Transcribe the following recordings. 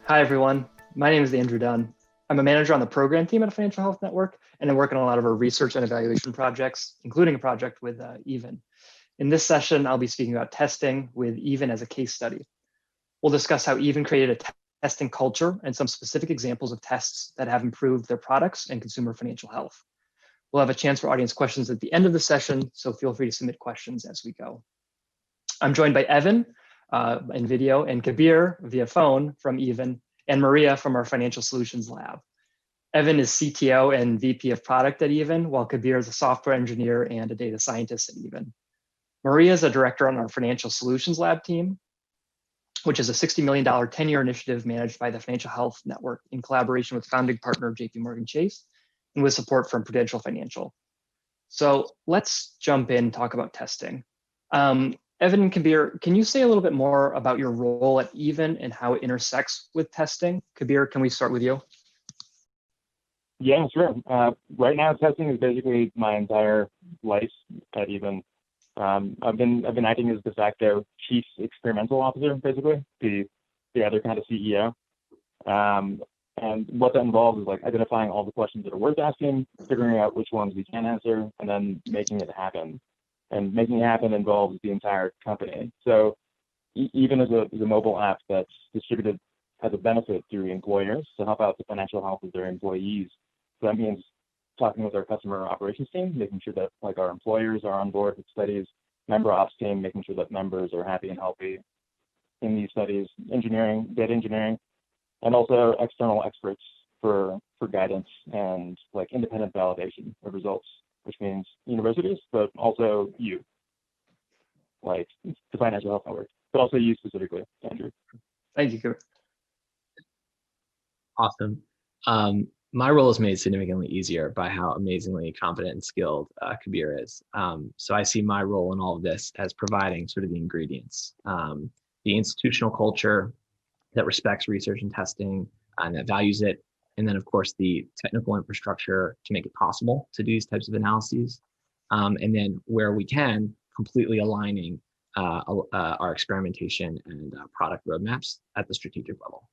Hi, everyone. My name is Andrew Dunn. I'm a manager on the program team at a Financial Health Network, and I work on a lot of our research and evaluation projects, including a project with Even. In this session, I'll be speaking about testing with Even as a case study. We'll discuss how Even created a testing culture and some specific examples of tests that have improved their products and consumer financial health. We'll have a chance for audience questions at the end of the session, so feel free to submit questions as we go. I'm joined by Evan in video and Kabir via phone from Even, and Maria from our Financial Solutions Lab. Evan is CTO and VP of Product at Even, while Kabir is a software engineer and a data scientist at Even. Maria is a director on our Financial Solutions Lab team, which is a $60 million 10-year initiative managed by the Financial Health Network in collaboration with founding partner JPMorgan Chase and with support from Prudential Financial. So let's jump in and talk about testing. Evan and Kabir, can you say a little bit more about your role at Even and how it intersects with testing? Kabir, can we start with you? Yeah, sure. Right now, testing is basically my entire life at Even. I've been acting as de facto chief experimental officer, basically the other kind of CEO. And what that involves is like identifying all the questions that are worth asking, figuring out which ones we can answer, and then making it happen. And making it happen involves the entire company. So even as a mobile app that's distributed as a benefit through employers to help out the financial health of their employees. So that means talking with our customer operations team, making sure that like our employers are on board with studies, member ops team, making sure that members are happy and healthy in these studies, engineering, data engineering, and also external experts for guidance and like independent validation of results, which means universities, but also you, like the Financial Health Network, but also you specifically, Andrew. Thank you, Kabir. Awesome. My role is made significantly easier by how amazingly competent and skilled Kabir is. So I see my role in all of this as providing sort of the ingredients, the institutional culture that respects research and testing and that values it. And then, of course, the technical infrastructure to make it possible to do these types of analyses. And then where we can, completely aligning our experimentation and product roadmaps at the strategic level.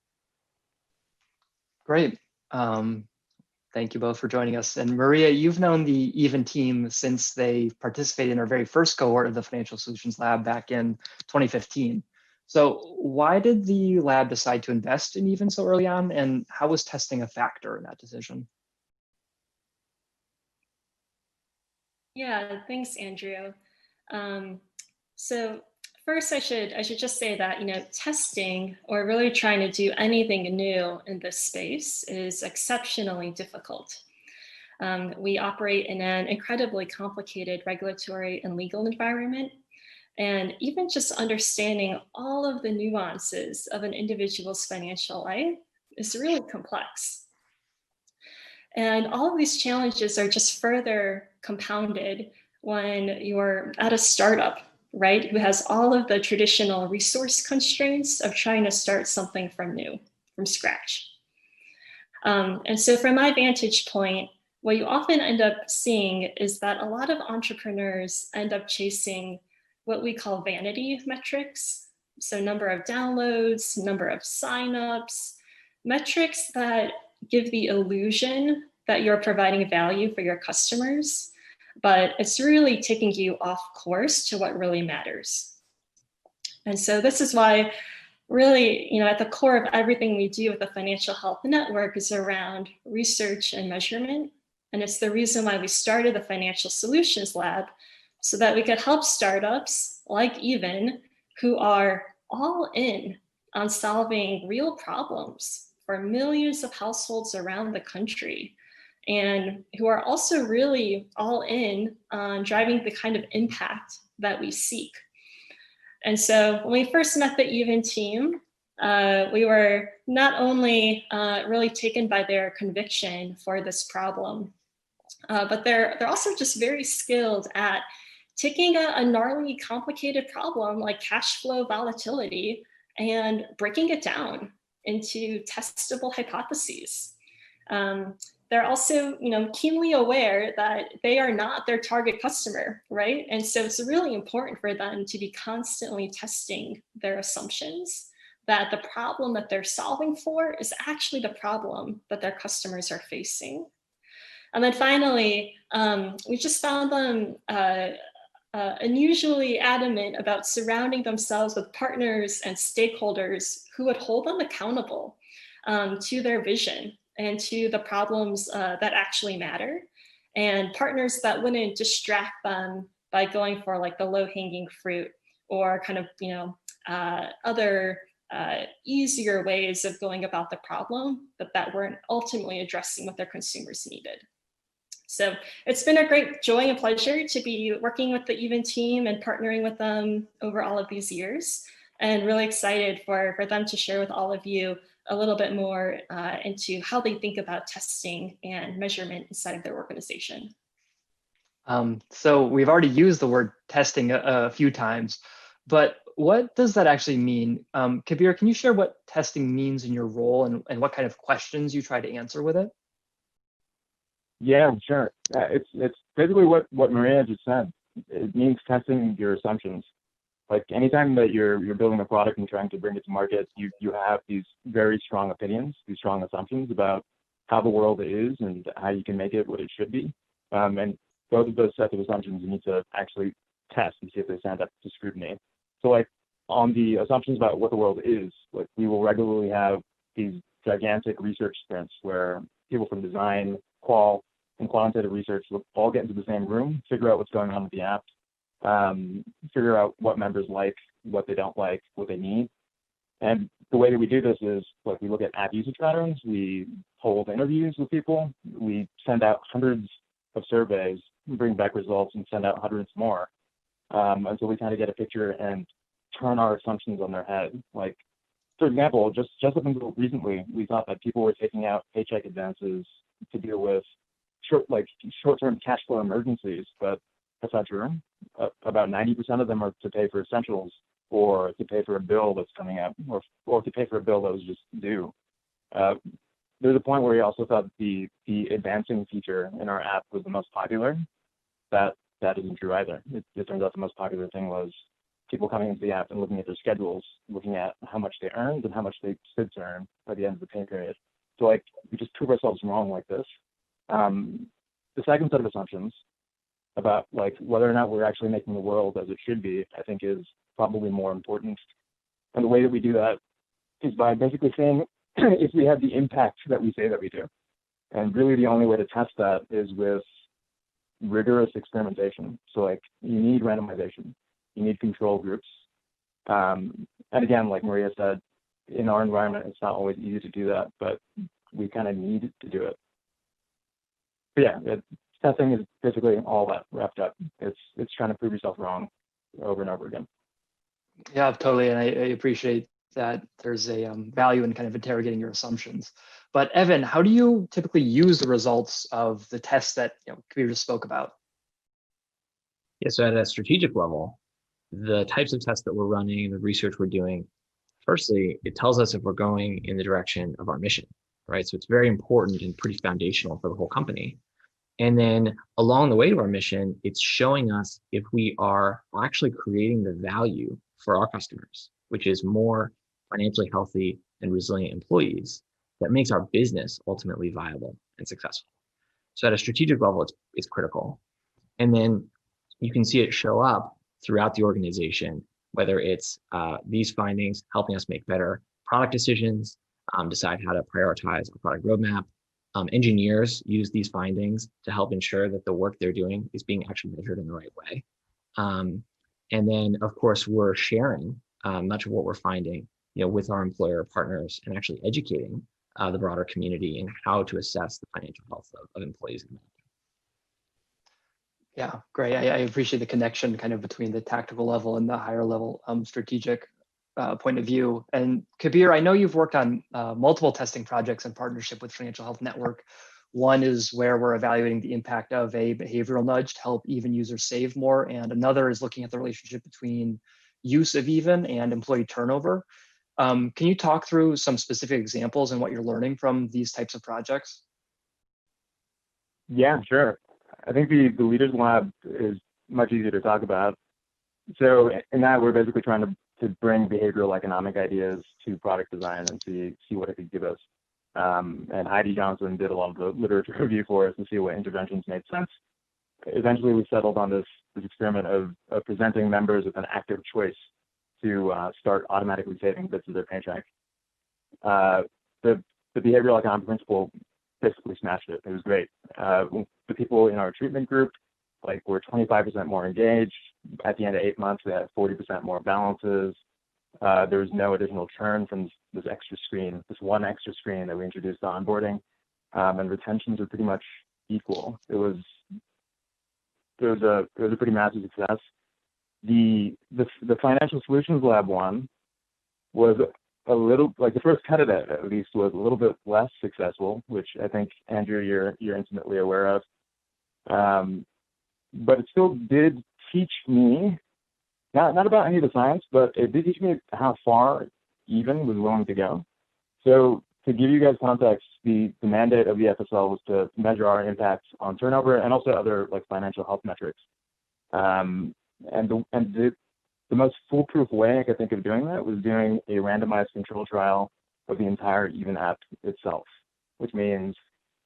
Great. Thank you both for joining us. And Maria, you've known the Even team since they participated in our very first cohort of the Financial Solutions Lab back in 2015. So why did the lab decide to invest in Even so early on, and how was testing a factor in that decision? Yeah, thanks, Andrew. So first, I should just say that testing or really trying to do anything new in this space is exceptionally difficult. We operate in an incredibly complicated regulatory and legal environment. And even just understanding all of the nuances of an individual's financial life is really complex. And all of these challenges are just further compounded when you're at a startup, right, who has all of the traditional resource constraints of trying to start something from scratch. And so from my vantage point, what you often end up seeing is that a lot of entrepreneurs end up chasing what we call vanity metrics. So number of downloads, number of signups, metrics that give the illusion that you're providing value for your customers, but it's really taking you off course to what really matters. And so this is why really, at the core of everything we do with the Financial Health Network is around research and measurement. And it's the reason why we started the Financial Solutions Lab, so that we could help startups like Even, who are all in on solving real problems for millions of households around the country, and who are also really all in on driving the kind of impact that we seek. And so when we first met the Even team, we were not only really taken by their conviction for this problem, but they're also just very skilled at taking a gnarly, complicated problem like cash flow volatility and breaking it down into testable hypotheses. They're also, keenly aware that they are not their target customer, right? And so it's really important for them to be constantly testing their assumptions that the problem that they're solving for is actually the problem that their customers are facing. And then finally, we just found them unusually adamant about surrounding themselves with partners and stakeholders who would hold them accountable to their vision and to the problems that actually matter, and partners that wouldn't distract them by going for like the low-hanging fruit or kind of, other easier ways of going about the problem, but that weren't ultimately addressing what their consumers needed. So it's been a great joy and pleasure to be working with the Even team and partnering with them over all of these years, and really excited for them to share with all of you a little bit more into how they think about testing and measurement inside of their organization. So we've already used the word testing a few times, but what does that actually mean? Kabir, can you share what testing means in your role and what kind of questions you try to answer with it? Yeah, sure. It's basically what Maria just said. It means testing your assumptions. Like anytime that you're building a product and trying to bring it to market, you have these very strong opinions, these strong assumptions about how the world is and how you can make it what it should be. And both of those sets of assumptions you need to actually test and see if they stand up to scrutiny. So like on the assumptions about what the world is, like we will regularly have these gigantic research sprints where people from design, qual, and quantitative research will all get into the same room, figure out what's going on with the app, figure out what members like, what they don't like, what they need. And the way that we do this is like we look at app usage patterns, we hold interviews with people, we send out hundreds of surveys, bring back results and send out hundreds more until we kind of get a picture and turn our assumptions on their head. Like, for example, just up until recently, we thought that people were taking out paycheck advances to deal with short-term cash flow emergencies, but that's not true. About 90% of them are to pay for essentials or to pay for a bill that's coming up or to pay for a bill that was just due. There's a point where we also thought the advancing feature in our app was the most popular. That isn't true either. It turns out the most popular thing was people coming into the app and looking at their schedules, looking at how much they earned and how much they stood to earn by the end of the pay period. So like we just prove ourselves wrong like this. The second set of assumptions about like whether or not we're actually making the world as it should be, I think is probably more important. And the way that we do that is by basically saying if we have the impact that we say that we do. And really the only way to test that is with rigorous experimentation. So like you need randomization, you need control groups. And again, like Maria said, in our environment, it's not always easy to do that, but we kind of need to do it. But yeah, testing is basically all that wrapped up. It's trying to prove yourself wrong over and over again. Yeah, totally. And I appreciate that there's a value in kind of interrogating your assumptions. But Evan, how do you typically use the results of the tests that Kabir just spoke about? Yeah, so at a strategic level, the types of tests that we're running, the research we're doing, firstly, it tells us if we're going in the direction of our mission, right? So it's very important and pretty foundational for the whole company. And then along the way to our mission, it's showing us if we are actually creating the value for our customers, which is more financially healthy and resilient employees that makes our business ultimately viable and successful. So at a strategic level, it's critical. And then you can see it show up throughout the organization, whether it's these findings helping us make better product decisions, decide how to prioritize a product roadmap. Engineers use these findings to help ensure that the work they're doing is being actually measured in the right way. And then, of course, we're sharing much of what we're finding with our employer partners and actually educating the broader community in how to assess the financial health of employees. Yeah, great. I appreciate the connection kind of between the tactical level and the higher level strategic point of view. And Kabir, I know you've worked on multiple testing projects in partnership with Financial Health Network. One is where we're evaluating the impact of a behavioral nudge to help Even users save more. And another is looking at the relationship between use of Even and employee turnover. Can you talk through some specific examples and what you're learning from these types of projects? Yeah, sure. I think the Leaders Lab is much easier to talk about. So in that, we're basically trying to bring behavioral economic ideas to product design and see what it could give us. And Heidi Johnson did a lot of the literature review for us to see what interventions made sense. Eventually, we settled on this experiment of presenting members with an active choice to start automatically saving bits of their paycheck. The behavioral economic principle basically smashed it. It was great. The people in our treatment group were 25% more engaged. At the end of 8 months, they had 40% more balances. There was no additional churn from this extra screen, this one extra screen that we introduced to onboarding, and retentions are pretty much equal. It was a pretty massive success. The financial solutions lab one was a little, the first cut of it at least was a little bit less successful, which I think, Andrew, you're intimately aware of. But it still did teach me, not about any of the science, but it did teach me how far Even was willing to go. So to give you guys context, the mandate of the FSL was to measure our impacts on turnover and also other financial health metrics. And the most foolproof way I could think of doing that was doing a randomized control trial of the entire Even app itself, which means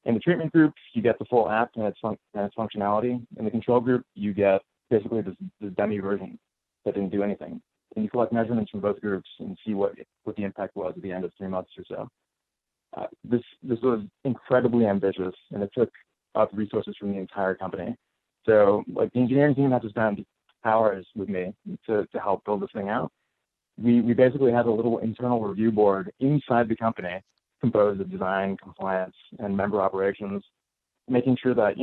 in the treatment group, you get the full app and its functionality. In the control group, you get basically this dummy version that didn't do anything. And you collect measurements from both groups and see what the impact was at the end of 3 months or so. This was incredibly ambitious, and it took up resources from the entire company. So the engineering team had to spend hours with me to help build this thing out. We basically had a little internal review board inside the company composed of design, compliance, and member operations, making sure that,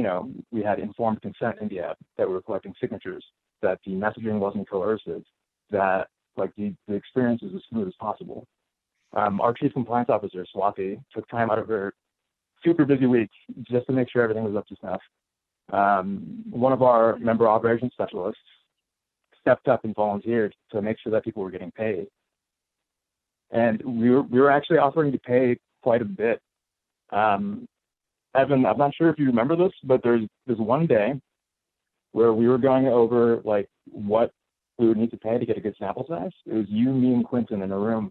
we had informed consent in the app, that we were collecting signatures, that the messaging wasn't coercive, that the experience was as smooth as possible. Our chief compliance officer, Swati, took time out of her super busy week just to make sure everything was up to snuff. One of our member operations specialists stepped up and volunteered to make sure that people were getting paid. And we were actually offering to pay quite a bit. Evan, I'm not sure if you remember this, but there's one day where we were going over what we would need to pay to get a good sample size. It was you, me, and Quentin in a room.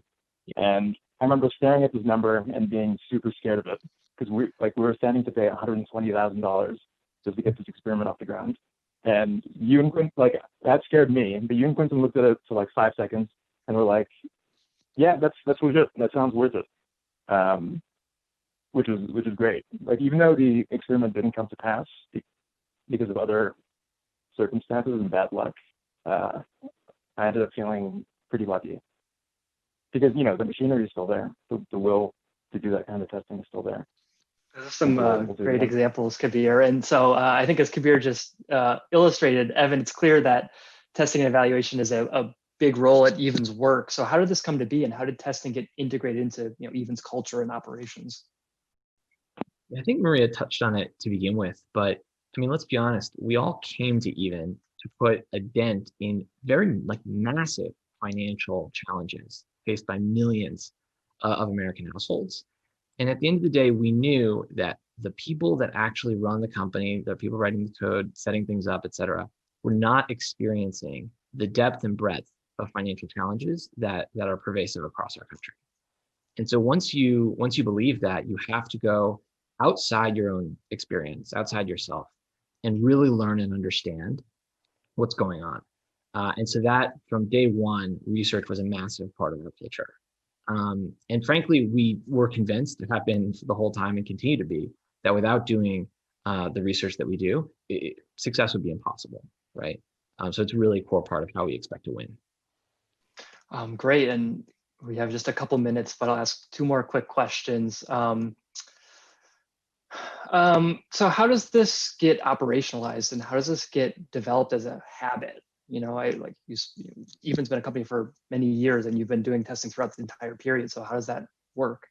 And I remember staring at this number and being super scared of it because we were standing to pay $120,000 just to get this experiment off the ground. And you and Quentin, that scared me. But you and Quentin looked at it for 5 seconds and were like, yeah, that's legit. That sounds worth it. Which is great. Even though the experiment didn't come to pass because of other circumstances and bad luck, I ended up feeling pretty lucky because the machinery is still there. The will to do that kind of testing is still there. Those are some great examples, Kabir. And so I think as Kabir just illustrated, Evan, it's clear that testing and evaluation is a big role at Even's work. So how did this come to be, and how did testing get integrated into Even's culture and operations? I think Maria touched on it to begin with, but let's be honest, we all came to Even to put a dent in very massive financial challenges faced by millions of American households. And at the end of the day, we knew that the people that actually run the company, the people writing the code, setting things up, et cetera, were not experiencing the depth and breadth of financial challenges that are pervasive across our country. And so once you believe that, you have to go outside your own experience, outside yourself, and really learn and understand what's going on. And so that from day one, research was a massive part of our culture. And frankly, we were convinced, and have been the whole time and continue to be, that without doing the research that we do, success would be impossible, right? So it's a really core part of how we expect to win. Great, and we have just a couple minutes, but I'll ask 2 more quick questions. So how does this get operationalized, and how does this get developed as a habit? Even's been a company for many years, and you've been doing testing throughout the entire period. So how does that work?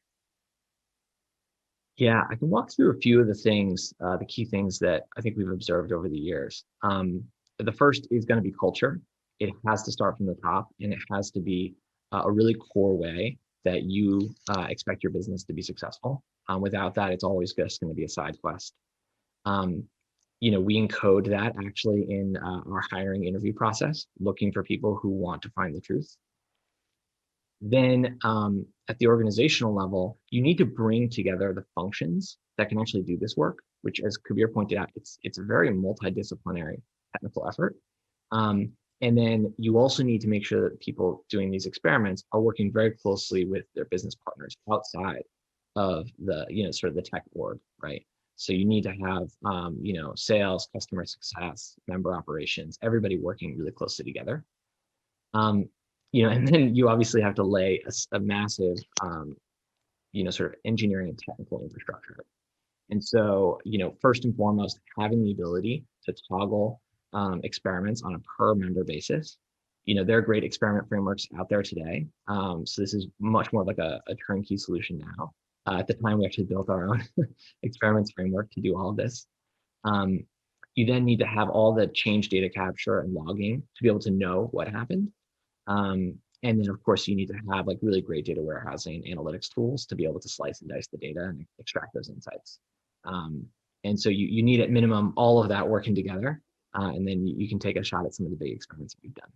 Yeah, I can walk through a few of the things, the key things that I think we've observed over the years. The first is going to be culture. It has to start from the top, and it has to be a really core way that you expect your business to be successful. Without that, it's always just going to be a side quest. We encode that actually in our hiring interview process, looking for people who want to find the truth. Then at the organizational level, you need to bring together the functions that can actually do this work, which, as Kabir pointed out, it's a very multidisciplinary technical effort. And then you also need to make sure that people doing these experiments are working very closely with their business partners outside of the, sort of the tech org, right? So you need to have, sales, customer success, member operations, everybody working really closely together. And then you obviously have to lay a massive, sort of engineering and technical infrastructure. And so, first and foremost, having the ability to toggle experiments on a per member basis. There are great experiment frameworks out there today. So this is much more like a turnkey solution now. At the time, we actually built our own experiments framework to do all of this. You then need to have all the change data capture and logging to be able to know what happened. And then, of course, you need to have like really great data warehousing and analytics tools to be able to slice and dice the data and extract those insights. And so you need at minimum all of that working together, and then you can take a shot at some of the big experiments that we've done.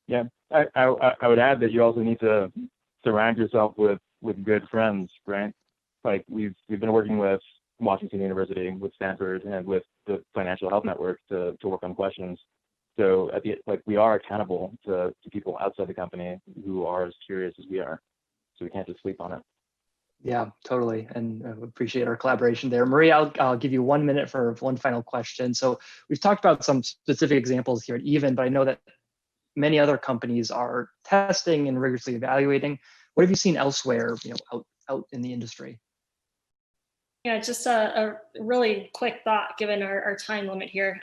Yeah, I would add that you also need to surround yourself with good friends, right? Like we've been working with Washington University, with Stanford, and with the Financial Health Network to work on questions. So we are accountable to people outside the company who are as curious as we are. So we can't just sleep on it. Yeah, totally. And I appreciate our collaboration there. Maria, I'll give you 1 minute for one final question. So we've talked about some specific examples here at Even, but I know that many other companies are testing and rigorously evaluating. What have you seen elsewhere, out in the industry? Yeah, just a really quick thought given our time limit here.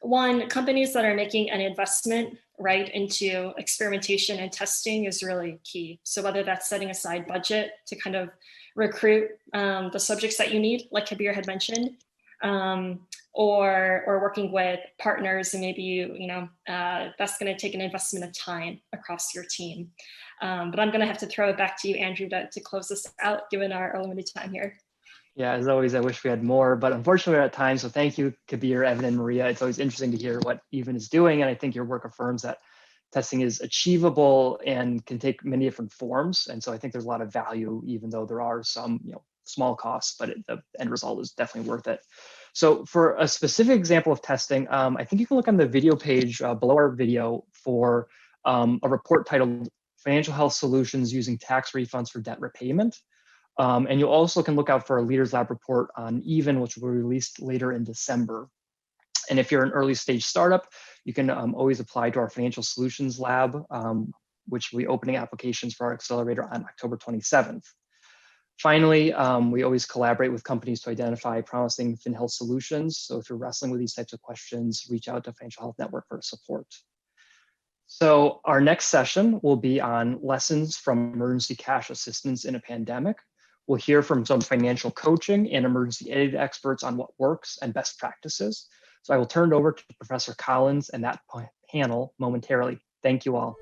One, companies that are making an investment right into experimentation and testing is really key. So whether that's setting aside budget to kind of recruit the subjects that you need, like Kabir had mentioned, or working with partners, and maybe that's going to take an investment of time across your team. But I'm going to have to throw it back to you, Andrew, to close this out, given our limited time here. Yeah, as always, I wish we had more, but unfortunately we're at time. So thank you, Kabir, Evan, and Maria. It's always interesting to hear what Even is doing. And I think your work affirms that testing is achievable and can take many different forms. And so I think there's a lot of value, even though there are some small costs, but the end result is definitely worth it. So for a specific example of testing, I think you can look on the video page below our video for a report titled Financial Health Solutions Using Tax Refunds for Debt Repayment. And you also can look out for a Leaders Lab report on Even, which will be released later in December. And if you're an early stage startup, you can always apply to our Financial Solutions Lab, which will be opening applications for our accelerator on October 27th. Finally, we always collaborate with companies to identify promising FinHealth solutions. So if you're wrestling with these types of questions, reach out to Financial Health Network for support. So our next session will be on lessons from emergency cash assistance in a pandemic. We'll hear from some financial coaching and emergency aid experts on what works and best practices. So I will turn it over to Professor Collins and that panel momentarily. Thank you all.